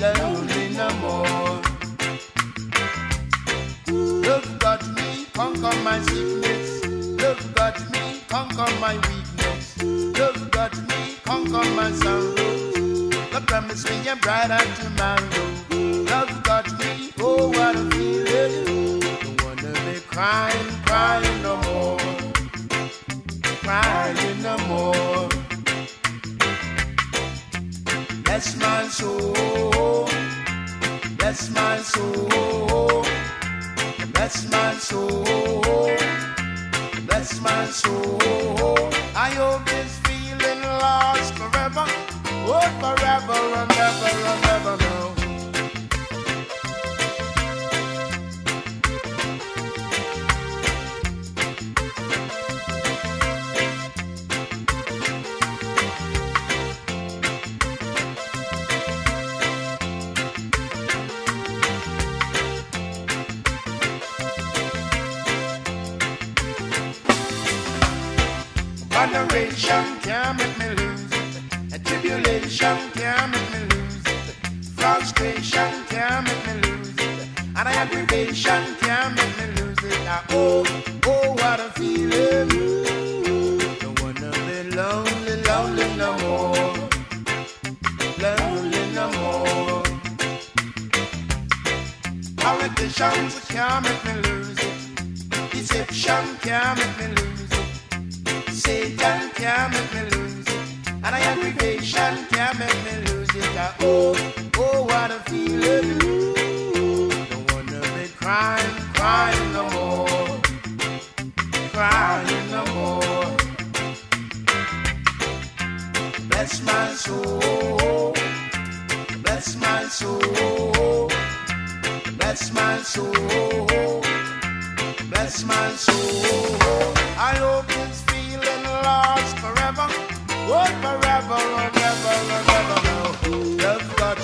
lonely no more. Love got me, conquer my sickness. Love got me, conquer my weakness. Love got me, conquer my sorrow. God promised me a brighter tomorrow. Love got me, oh what a feeling. Don't wanna be crying, crying no more. Crying no more. Bless my soul. Bless my soul. Bless my soul. Bless my soul. I hope this feeling lasts forever. Oh, forever and ever and ever now. Adoration can't make me lose it. And tribulation can't make me lose it. Frustration can't make me lose it. And aggravation can't make me lose it. Oh, oh, what a feeling. Don't wanna be lonely, lonely no more. Lonely no more. Politicians can't make me lose it. Deception can't make me lose it. Satan can't make me lose it. And aggravation can't make me lose it. Oh, oh, what a feeling. Don't wanna be crying, crying no more. Crying no more. Bless my soul. Bless my soul. Bless my soul. Bless my soul. I hope this feeling lasts forever. Oh, forever and ever and ever now. Love got